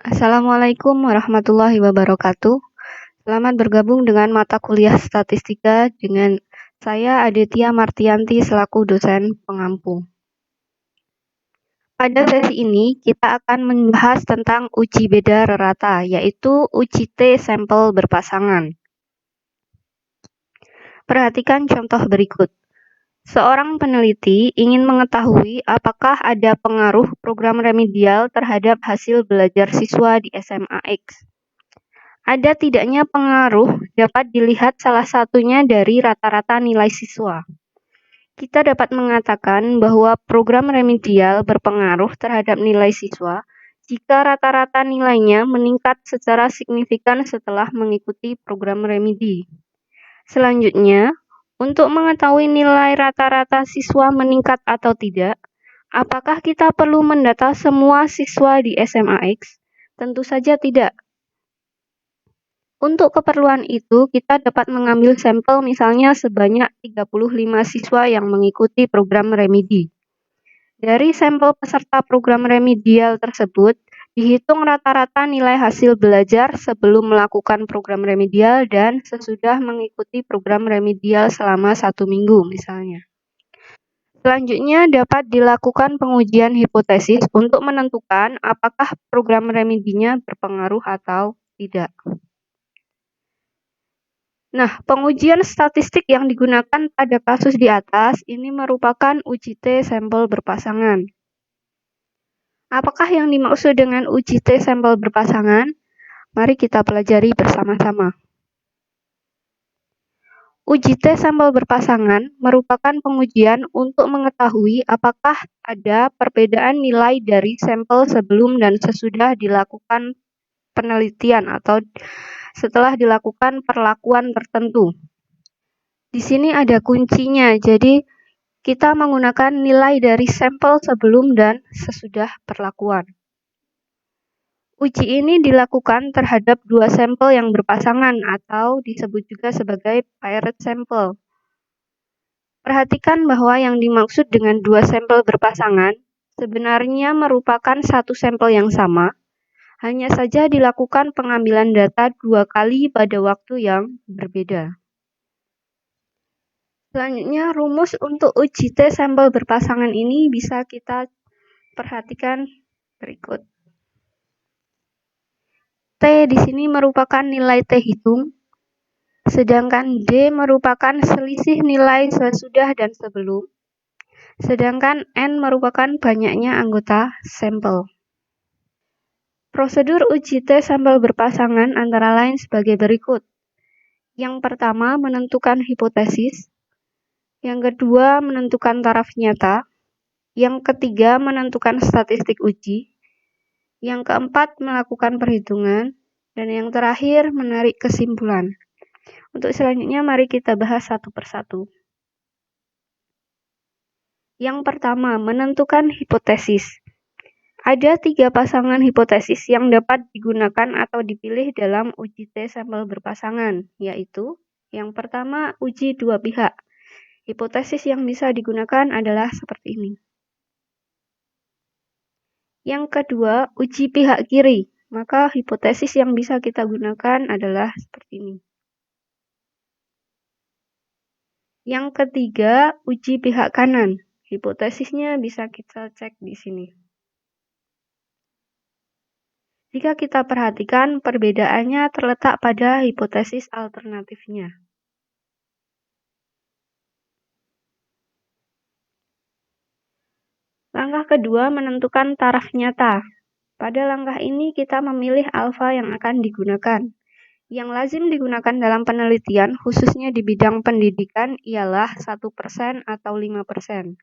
Assalamualaikum warahmatullahi wabarakatuh. Selamat bergabung dengan mata kuliah statistika dengan saya Aditya Martianti selaku dosen pengampu. Pada sesi ini kita akan membahas tentang uji beda rata, yaitu uji T sampel berpasangan. Perhatikan contoh berikut. Seorang peneliti ingin mengetahui apakah ada pengaruh program remedial terhadap hasil belajar siswa di SMA X. Ada tidaknya pengaruh dapat dilihat salah satunya dari rata-rata nilai siswa. Kita dapat mengatakan bahwa program remedial berpengaruh terhadap nilai siswa jika rata-rata nilainya meningkat secara signifikan setelah mengikuti program remedi. Selanjutnya, untuk mengetahui nilai rata-rata siswa meningkat atau tidak, apakah kita perlu mendata semua siswa di SMA X? Tentu saja tidak. Untuk keperluan itu, kita dapat mengambil sampel misalnya sebanyak 35 siswa yang mengikuti program remedi. Dari sampel peserta program remedial tersebut, dihitung rata-rata nilai hasil belajar sebelum melakukan program remedial dan sesudah mengikuti program remedial selama 1 minggu misalnya. Selanjutnya dapat dilakukan pengujian hipotesis untuk menentukan apakah program remedinya berpengaruh atau tidak. Nah, pengujian statistik yang digunakan pada kasus di atas ini merupakan uji T sampel berpasangan. Apakah yang dimaksud dengan uji T sampel berpasangan? Mari kita pelajari bersama-sama. Uji T sampel berpasangan merupakan pengujian untuk mengetahui apakah ada perbedaan nilai dari sampel sebelum dan sesudah dilakukan penelitian atau setelah dilakukan perlakuan tertentu. Di sini ada kuncinya, jadi kita menggunakan nilai dari sampel sebelum dan sesudah perlakuan. Uji ini dilakukan terhadap 2 sampel yang berpasangan atau disebut juga sebagai paired sample. Perhatikan bahwa yang dimaksud dengan 2 sampel berpasangan sebenarnya merupakan satu sampel yang sama, hanya saja dilakukan pengambilan data 2 kali pada waktu yang berbeda. Selanjutnya, rumus untuk uji T sampel berpasangan ini bisa kita perhatikan berikut. T di sini merupakan nilai T hitung, sedangkan D merupakan selisih nilai sesudah dan sebelum, sedangkan N merupakan banyaknya anggota sampel. Prosedur uji T sampel berpasangan antara lain sebagai berikut. Yang pertama, menentukan hipotesis. Yang kedua, menentukan taraf nyata. Yang ketiga, menentukan statistik uji. Yang keempat, melakukan perhitungan. Dan yang terakhir, menarik kesimpulan. Untuk selanjutnya, mari kita bahas satu persatu. Yang pertama, menentukan hipotesis. Ada 3 pasangan hipotesis yang dapat digunakan atau dipilih dalam uji T sampel berpasangan, yaitu yang pertama, uji 2 pihak. Hipotesis yang bisa digunakan adalah seperti ini. Yang kedua, uji pihak kiri. Maka hipotesis yang bisa kita gunakan adalah seperti ini. Yang ketiga, uji pihak kanan. Hipotesisnya bisa kita cek di sini. Jika kita perhatikan, perbedaannya terletak pada hipotesis alternatifnya. Langkah kedua, menentukan taraf nyata. Pada langkah ini kita memilih alfa yang akan digunakan. Yang lazim digunakan dalam penelitian, khususnya di bidang pendidikan, ialah 1% atau 5%.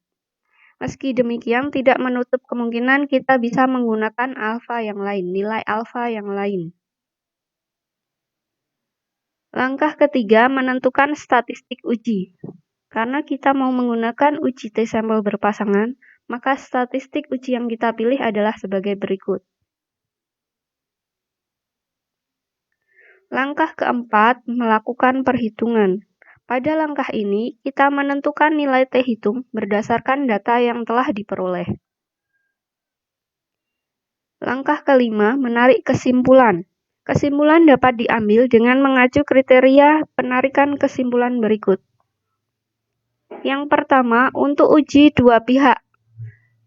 Meski demikian, tidak menutup kemungkinan kita bisa menggunakan alfa yang lain, nilai alfa yang lain. Langkah ketiga, menentukan statistik uji. Karena kita mau menggunakan uji T sampel berpasangan, maka statistik uji yang kita pilih adalah sebagai berikut. Langkah keempat, melakukan perhitungan. Pada langkah ini, kita menentukan nilai T hitung berdasarkan data yang telah diperoleh. Langkah kelima, menarik kesimpulan. Kesimpulan dapat diambil dengan mengacu kriteria penarikan kesimpulan berikut. Yang pertama, untuk uji dua pihak,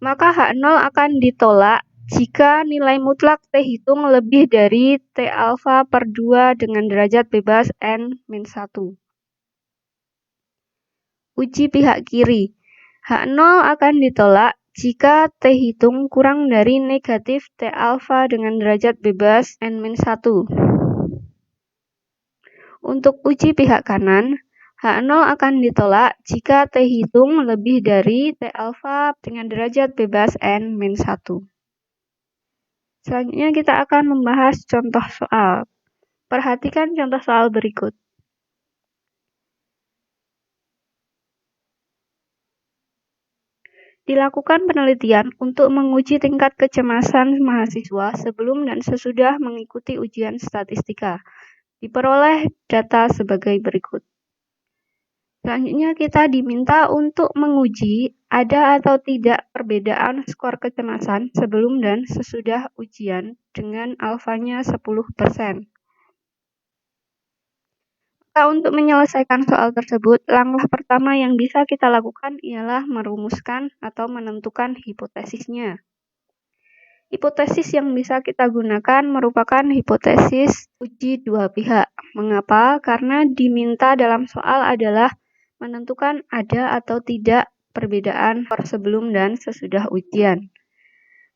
maka H0 akan ditolak jika nilai mutlak T hitung lebih dari T alfa per 2 dengan derajat bebas N-1. Uji pihak kiri, H0 akan ditolak jika T hitung kurang dari negatif T alfa dengan derajat bebas N-1. Untuk uji pihak kanan, H0 akan ditolak jika T hitung lebih dari T alfa dengan derajat bebas N-1. Selanjutnya kita akan membahas contoh soal. Perhatikan contoh soal berikut. Dilakukan penelitian untuk menguji tingkat kecemasan mahasiswa sebelum dan sesudah mengikuti ujian statistika. Diperoleh data sebagai berikut. Selanjutnya kita diminta untuk menguji ada atau tidak perbedaan skor kecemasan sebelum dan sesudah ujian dengan alfanya 10%. Maka untuk menyelesaikan soal tersebut, langkah pertama yang bisa kita lakukan ialah merumuskan atau menentukan hipotesisnya. Hipotesis yang bisa kita gunakan merupakan hipotesis uji dua pihak. Mengapa? Karena diminta dalam soal adalah menentukan ada atau tidak perbedaan sebelum dan sesudah ujian.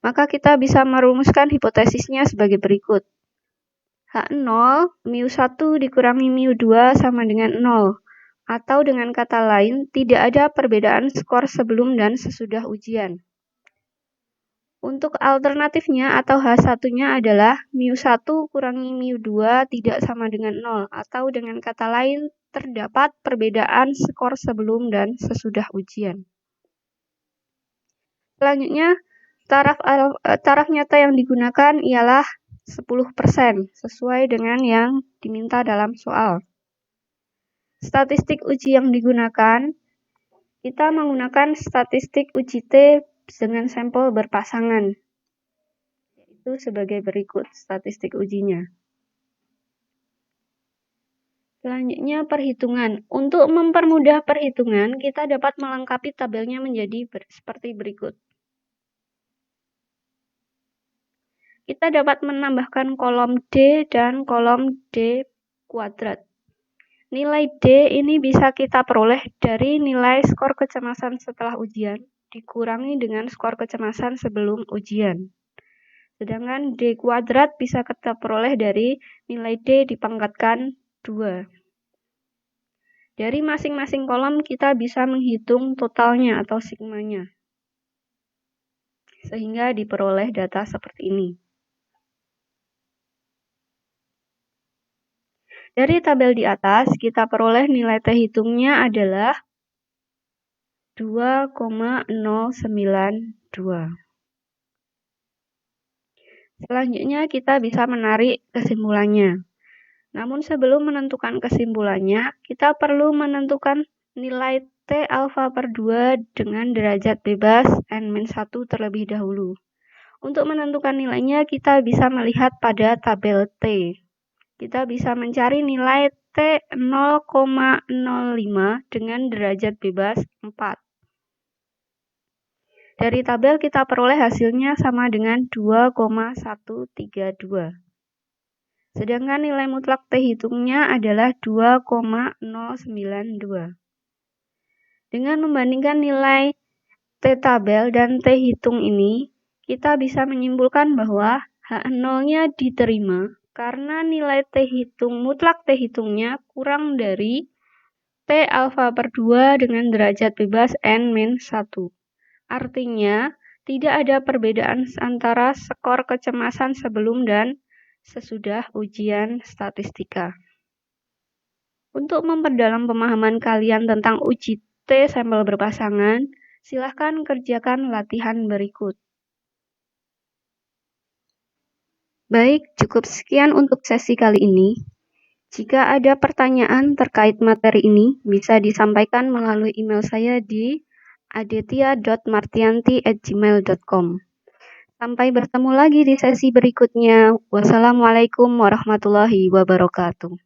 Maka kita bisa merumuskan hipotesisnya sebagai berikut. H0 mu1 dikurangi mu2 sama dengan 0. Atau dengan kata lain, tidak ada perbedaan skor sebelum dan sesudah ujian. Untuk alternatifnya atau H1-nya adalah mu1 kurangi mu2 tidak sama dengan 0. Atau dengan kata lain, terdapat perbedaan skor sebelum dan sesudah ujian. Selanjutnya, taraf nyata yang digunakan ialah 10% sesuai dengan yang diminta dalam soal. Statistik uji yang digunakan, kita menggunakan statistik uji T dengan sampel berpasangan, yaitu sebagai berikut statistik ujinya. Selanjutnya perhitungan. Untuk mempermudah perhitungan, kita dapat melengkapi tabelnya menjadi seperti berikut. Kita dapat menambahkan kolom D dan kolom D kuadrat. Nilai D ini bisa kita peroleh dari nilai skor kecemasan setelah ujian dikurangi dengan skor kecemasan sebelum ujian. Sedangkan D kuadrat bisa kita peroleh dari nilai D dipangkatkan 2. Dari masing-masing kolom kita bisa menghitung totalnya atau sigmanya. Sehingga diperoleh data seperti ini. Dari tabel di atas, kita peroleh nilai T hitungnya adalah 2,092. Selanjutnya kita bisa menarik kesimpulannya. Namun sebelum menentukan kesimpulannya, kita perlu menentukan nilai T alfa per 2 dengan derajat bebas N-1 terlebih dahulu. Untuk menentukan nilainya, kita bisa melihat pada tabel T. Kita bisa mencari nilai T 0,05 dengan derajat bebas 4. Dari tabel kita peroleh hasilnya sama dengan 2,132. Sedangkan nilai mutlak T hitungnya adalah 2,092. Dengan membandingkan nilai T tabel dan T hitung ini, kita bisa menyimpulkan bahwa H0-nya diterima karena nilai T hitung mutlak T hitungnya kurang dari T alfa per 2 dengan derajat bebas N-1. Artinya, tidak ada perbedaan antara skor kecemasan sebelum dan sesudah ujian statistika. Untuk memperdalam pemahaman kalian tentang uji T sampel berpasangan, silahkan kerjakan latihan berikut. Baik, cukup sekian untuk sesi kali ini. Jika ada pertanyaan terkait materi ini, bisa disampaikan melalui email saya di aditya.martianti@gmail.com. Sampai bertemu lagi di sesi berikutnya. Wassalamualaikum warahmatullahi wabarakatuh.